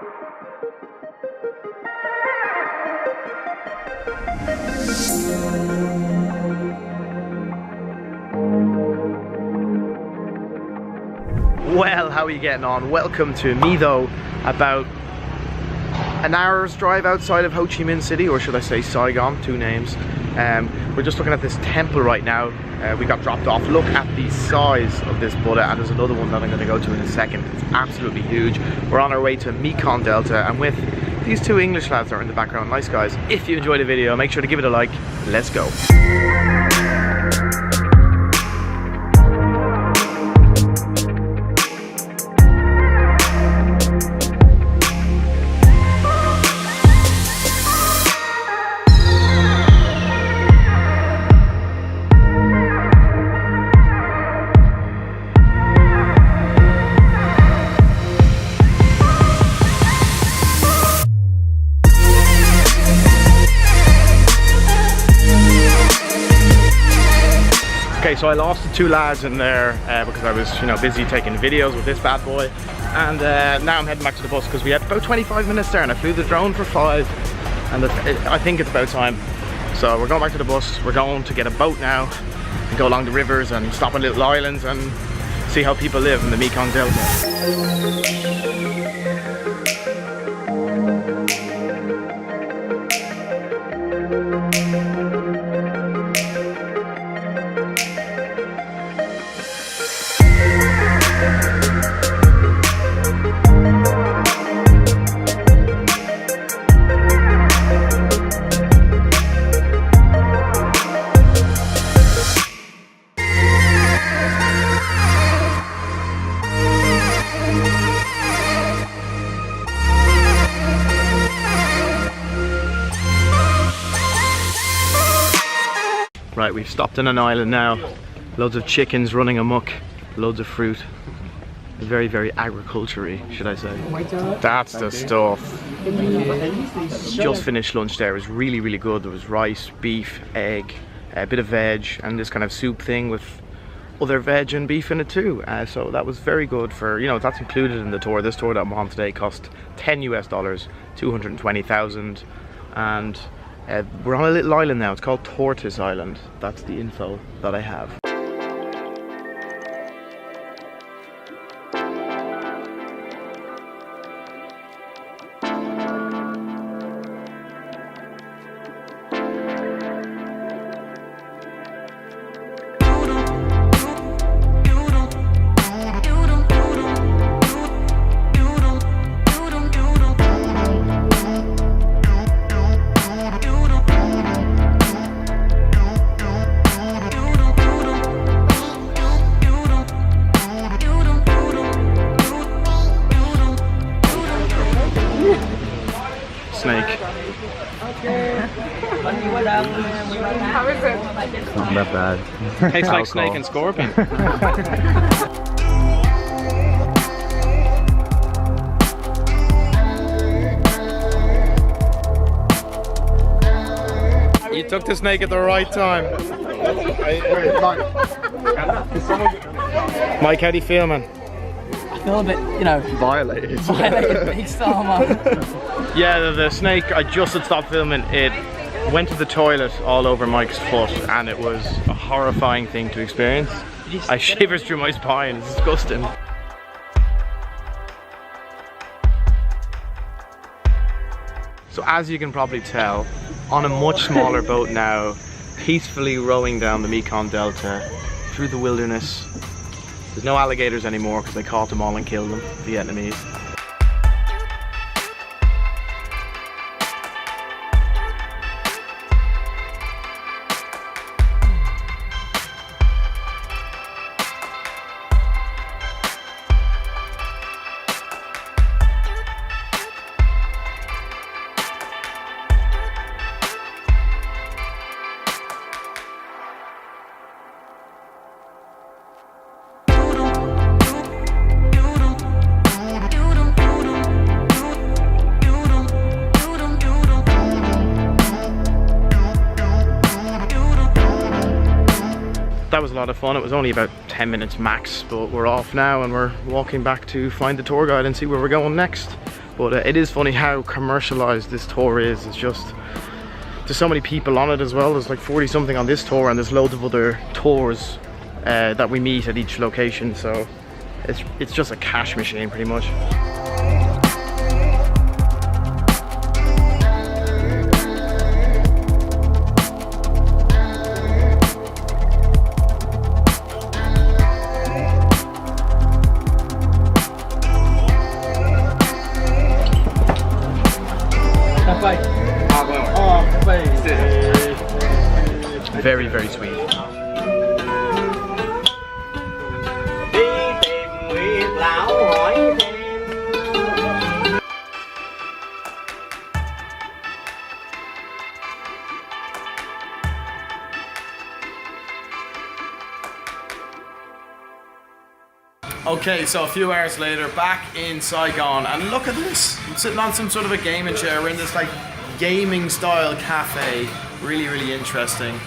Well, how are you getting on? Welcome to Mytho, about an hour's drive outside of Ho Chi Minh City, or should I say Saigon, two names. We're just looking at this temple right now. We got dropped off. Look at the size of this Buddha, and there's another one that I'm going to go to in a second. It's absolutely huge. We're on our way to Mekong Delta, and with these two English lads that are in the background, nice guys. If you enjoyed the video, make sure to give it a like. Let's go. Okay, so I lost the two lads in there because I was, busy taking videos with this bad boy, and now I'm heading back to the bus because we had about 25 minutes there, and I flew the drone for 5, and I think it's about time. So we're going back to the bus. We're going to get a boat now and go along the rivers and stop on little islands and see how people live in the Mekong Delta. Right, we've stopped on an island now. Loads of chickens running amok, loads of fruit. Very, very agriculture-y, should I say. That's the stuff. Just finished lunch there. It was really, really good. There was rice, beef, egg, a bit of veg, and this kind of soup thing with other veg and beef in it too. So that was very good for, that's included in the tour. This tour that I'm on today cost $10 US, 220,000, and we're on a little island now. It's called Tortoise Island. That's the info that I have. Snake. How is it? Not that bad. Tastes like snake and scorpion. You took the snake at the right time. Mike, how do you feel, man? I feel a bit, Violated. big star, man. Yeah, the snake, I just had stopped filming. It went to the toilet all over Mike's foot, and it was a horrifying thing to experience. I shivers through my spine. It's disgusting. So as you can probably tell, on a much smaller boat now, peacefully rowing down the Mekong Delta through the wilderness. There's no alligators anymore because they caught them all and killed them, the Vietnamese. That was a lot of fun. It was only about 10 minutes max, but we're off now and we're walking back to find the tour guide and see where we're going next. But it is funny how commercialized this tour is. It's just, there's so many people on it as well. There's like 40 something on this tour, and there's loads of other tours that we meet at each location. So it's just a cash machine pretty much. Very, very sweet. Okay, so a few hours later, back in Saigon, and look at this. I'm sitting on some sort of a gaming chair. We're in this like gaming style cafe. Really, really interesting.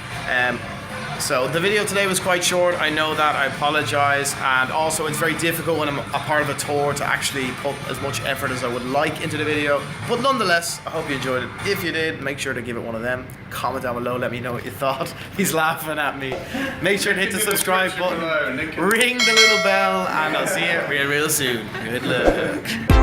So the video today was quite short. I know that, I apologize. And also it's very difficult when I'm a part of a tour to actually put as much effort as I would like into the video. But nonetheless, I hope you enjoyed it. If you did, make sure to give it one of them. Comment down below, let me know what you thought. He's laughing at me. Make sure to hit the subscribe button, ring the little bell, and I'll see you real soon. Good luck.